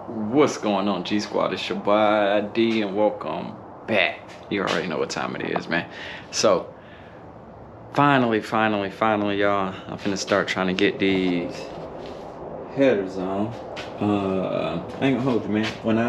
What's going on, G Squad? It's your Gbody and welcome back. You already know what time it is, man. So finally, y'all, I'm finna start trying to get these headers on. I ain't gonna hold you, man. When you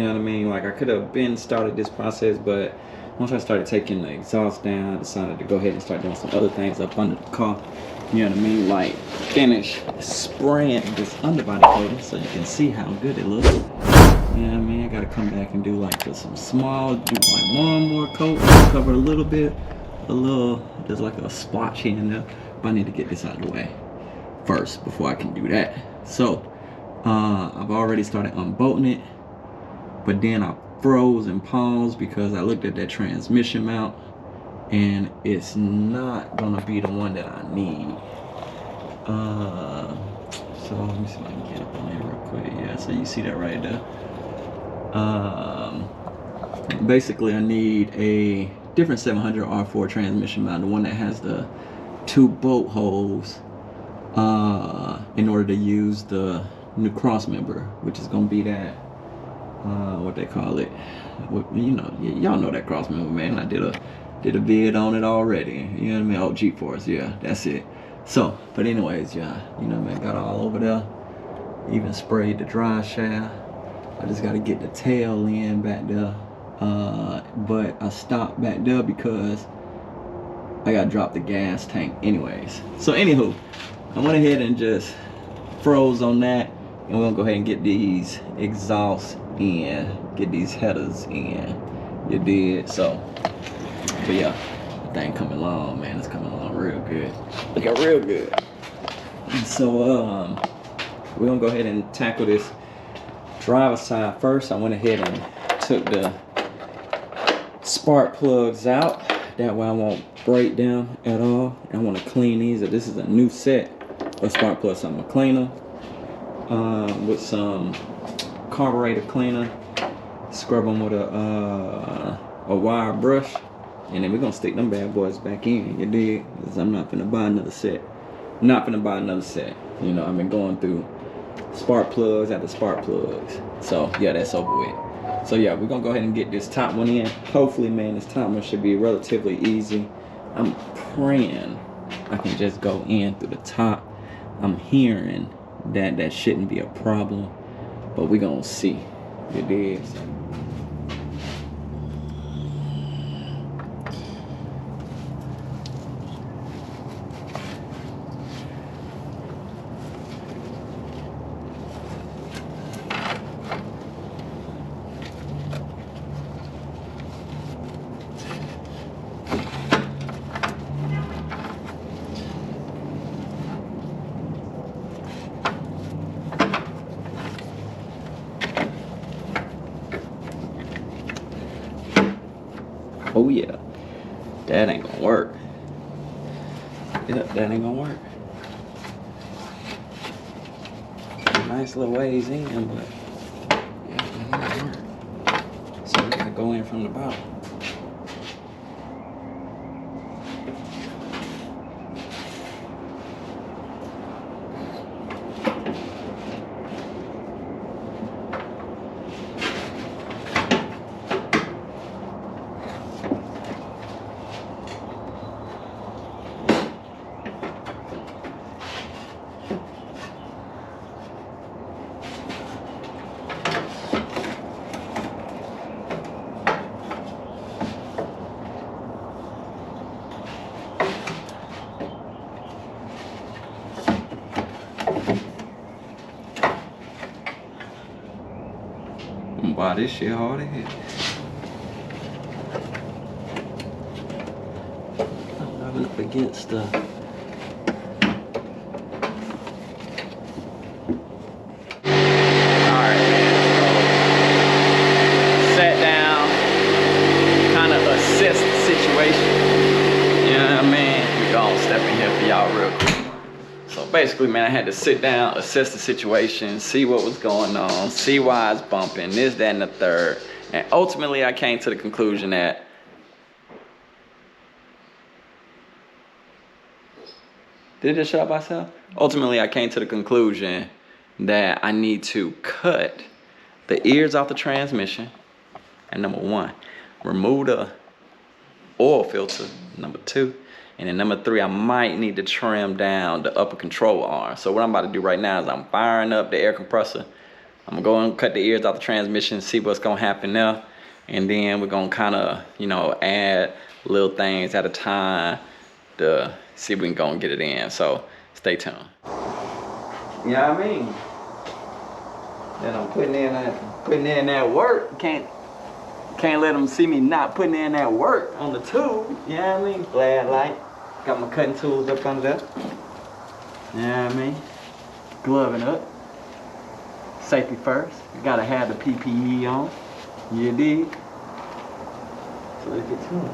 know what I mean, like I could have been started this process, but once I started taking the exhaust down, I decided to go ahead and start doing some other things up under the car. You know what I mean? Like finish spraying this underbody coating so you can see how good it looks. You know what I mean? I gotta come back and do like just some small, do like one more coat, cover a little bit, there's like a splotch here and there. But I need to get this out of the way first before I can do that. So I've already started unbolting it, but then I froze and paused because I looked at that transmission mount and it's not gonna be the one that I need. So let me see if I can get up on here real quick. Yeah, so you see that right there. Basically I need a different 700 R4 transmission mount, the one that has the 2 bolt holes in order to use the new cross member, which is gonna be that what they call it, you know, y'all know that cross member, man. I did a vid on it already, you know what I mean? Oh, G-Force, yeah, that's it. So, but anyways, yeah, you know what I mean, got all over there, even sprayed the dry shaft. I just got to get the tail in back there, but I stopped back there because I got to drop the gas tank anyways. So anywho, I went ahead and just froze on that, and we're gonna go ahead and get these exhausts in, get these headers in, you did. So, but yeah, the thing coming along, man. It's coming along real good, looking real good. And so we're gonna go ahead and tackle this driver side first. I went ahead and took the spark plugs out, that way I won't break down at all. I want to clean these. This is a new set of spark plugs, so I'm gonna clean them with some carburetor cleaner, scrub them with a wire brush, and then we're gonna stick them bad boys back in, you dig? Because I'm not gonna buy another set. You know, I've been going through spark plugs after spark plugs. So yeah, that's over with. So yeah, we're gonna go ahead and get this top one in. Hopefully, man, this top one should be relatively easy. I'm praying I can just go in through the top. I'm hearing that shouldn't be a problem, but we're gonna see. You dig? Oh yeah, that ain't gonna work. Yep, that ain't gonna work. Nice little ways in, but yeah, that ain't gonna work. So we gotta go in from the bottom. Wow, this shit hard to hit. I'm rubbing up against the... Alright, man. So, sat down, kind of assess the situation. You know what I mean? We gonna step in here for y'all real quick. So basically, man, I had to sit down, assess the situation, see what was going on, see why it's bumping, this, that, and the third. And ultimately, I came to the conclusion that did it just shut up by itself? Ultimately, I came to the conclusion that I need to cut the ears off the transmission. And number 1, remove the oil filter. Number 2, and then number 3, I might need to trim down the upper control arm. So what I'm about to do right now is I'm firing up the air compressor. I'm gonna go and cut the ears off the transmission, see what's gonna happen there. And then we're gonna kind of, you know, add little things at a time to see if we can go and get it in. So stay tuned. You know what I mean? Then I'm putting in that work. Can't let them see me not putting in that work on the tube. You know what I mean? Glad light. Got my cutting tools up under there. You know what I mean? Gloving up. Safety first. You gotta have the PPE on. You dig? So let's get to it.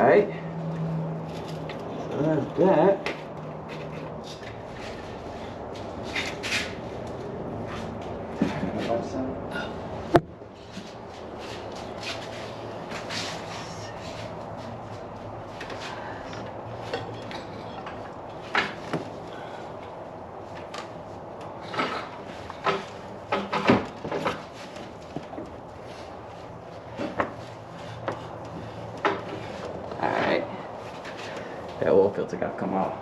Alright, so that's that. That oil filter got to come off.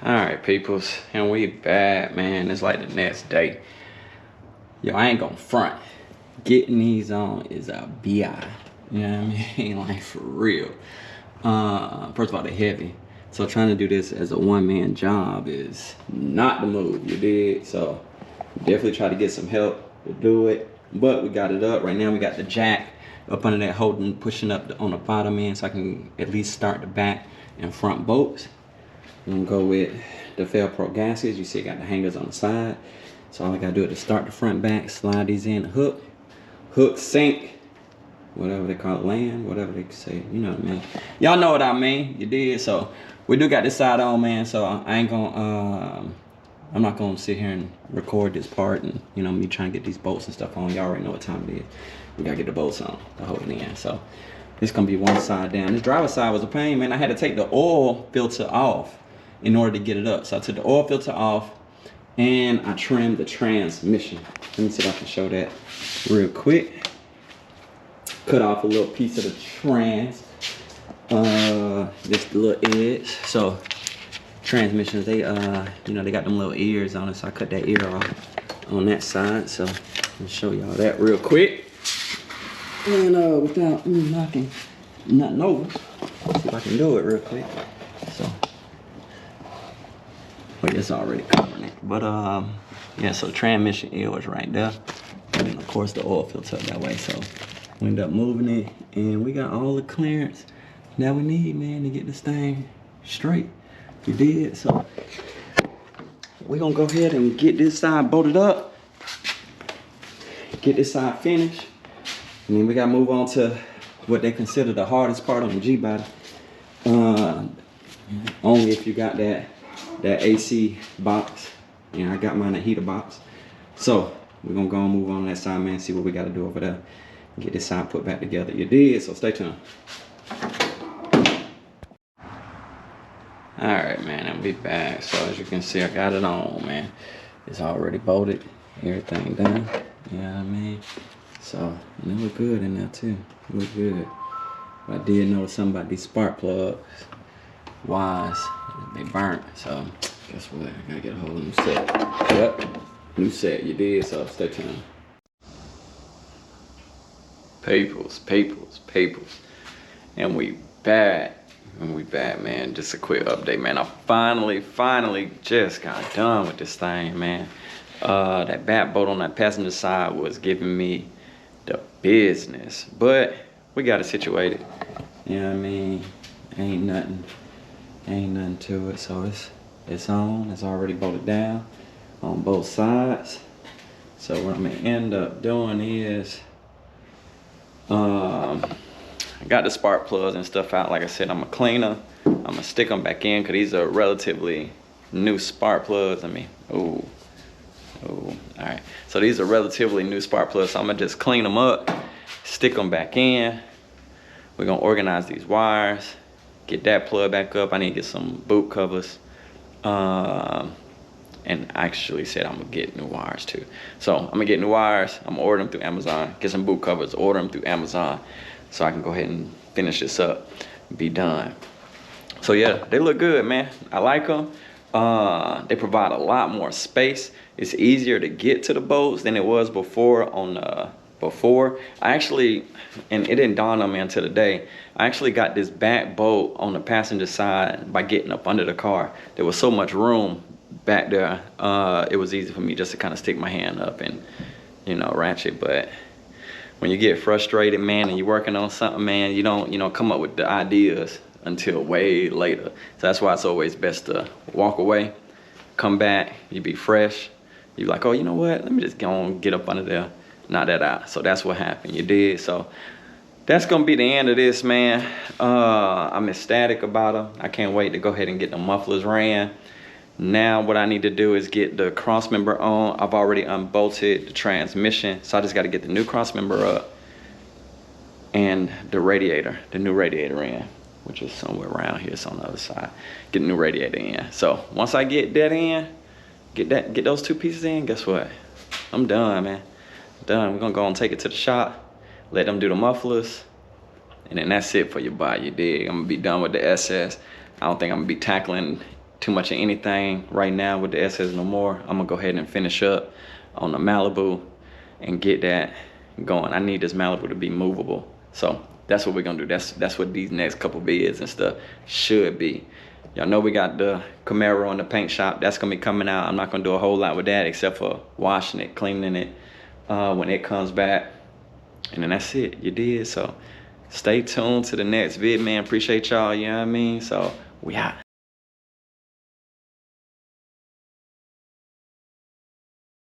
Alright, peoples, and we back, man. It's like the next day. Yo, I ain't gonna front. Getting these on is a BI. You know what I mean? Like, for real. First of all, they're heavy. So trying to do this as a one-man job is not the move, you dig? So definitely try to get some help to do it. But we got it up. Right now we got the jack up under that holding, pushing up on the bottom end so I can at least start the back and front bolts. I'm gonna go with the Velcro gaskets. You see I got the hangers on the side. So all I gotta do is to start the front back, slide these in, hook, sink, whatever they call it, land, whatever they say, you know what I mean. Y'all know what I mean, you did. So we do got this side on, man, so I ain't gonna, I'm not gonna sit here and record this part and, you know, me trying to get these bolts and stuff on. Y'all already know what time it is. We gotta get the bolts on to hold it in. So this gonna be one side down. This driver's side was a pain, man. I had to take the oil filter off in order to get it up. So I took the oil filter off and I trimmed the transmission. Let me see if I can show that real quick. Cut off a little piece of the trans, just the little edge. So transmissions, they you know, they got them little ears on it, so I cut that ear off on that side. So I'll show y'all that real quick. And without knocking nothing over, let's see if I can do it real quick. So, but it's already covering it. But yeah, so transmission ear was right there, and then of course the oil filter up that way. So we ended up moving it, and we got all the clearance that we need, man, to get this thing straight. We did. So we're gonna go ahead and get this side bolted up, get this side finished. And then we gotta move on to what they consider the hardest part on the Gbody. Only if you got that AC box. You know, I got mine a heater box. So we're gonna go and move on that side, man, see what we gotta do over there. Get this side put back together. You did, so stay tuned. Alright, man, I'll be back. So as you can see, I got it on, man. It's already bolted, everything done. You know what I mean? So, and it look good in there too. It look good. But I did notice something about these spark plugs. Wise, they burnt. So, guess what? I gotta get a whole new set. Yep, new set. You did, so stay tuned. Peoples. And we back. Man. Just a quick update, man. I finally just got done with this thing, man. That back bolt on that passenger side was giving me the business, but we got it situated. You know what I mean? Ain't nothing to it. So it's on. It's already bolted down. on both sides. So what I'm gonna end up doing is, I got the spark plugs and stuff out. Like I said, I'm gonna clean them. I'm gonna stick them back in because these are relatively new spark plugs. I mean, oh, all right. So these are relatively new spark plugs. So I'm gonna just clean them up, stick them back in. We're gonna organize these wires, get that plug back up. I need to get some boot covers. And I actually said I'm gonna get new wires too. So I'm gonna get new wires. I'm gonna order them through Amazon. Get some boot covers, order them through Amazon, so I can go ahead and finish this up, be done. So yeah, they look good, man. I like them. They provide a lot more space. It's easier to get to the boats than it was before on before. I actually, and it didn't dawn on me until today, I actually got this back bolt on the passenger side by getting up under the car. There was so much room back there. It was easy for me just to kind of stick my hand up and, you know, ratchet. But when you get frustrated, man, and you're working on something, man, you don't come up with the ideas until way later. So that's why it's always best to walk away, come back, you be fresh. You're like, oh, you know what? Let me just go on, get up under there, knock that out. So that's what happened. You did. So that's gonna be the end of this, man. I'm ecstatic about them. I can't wait to go ahead and get the mufflers ran. Now what I need to do is get the cross member on. I've already unbolted the transmission, so I just got to get the new cross member up and the radiator, the new radiator in, which is somewhere around here. It's on the other side. Get the new radiator in. So once I get that in, get those two pieces in, guess what? I'm done, man. Done. We're gonna go and take it to the shop, let them do the mufflers, and then that's it for your body. You dig? I'm gonna be done with the SS. I don't think I'm gonna be tackling too much of anything right now with the SS no more. I'm gonna go ahead and finish up on the Malibu and get that going. I need this Malibu to be movable. So that's what we're gonna do. That's what these next couple vids and stuff should be. Y'all know we got the Camaro in the paint shop. That's gonna be coming out. I'm not gonna do a whole lot with that except for washing it, cleaning it when it comes back. And then that's it, you did. So stay tuned to the next vid, man. Appreciate y'all, you know what I mean? So we out.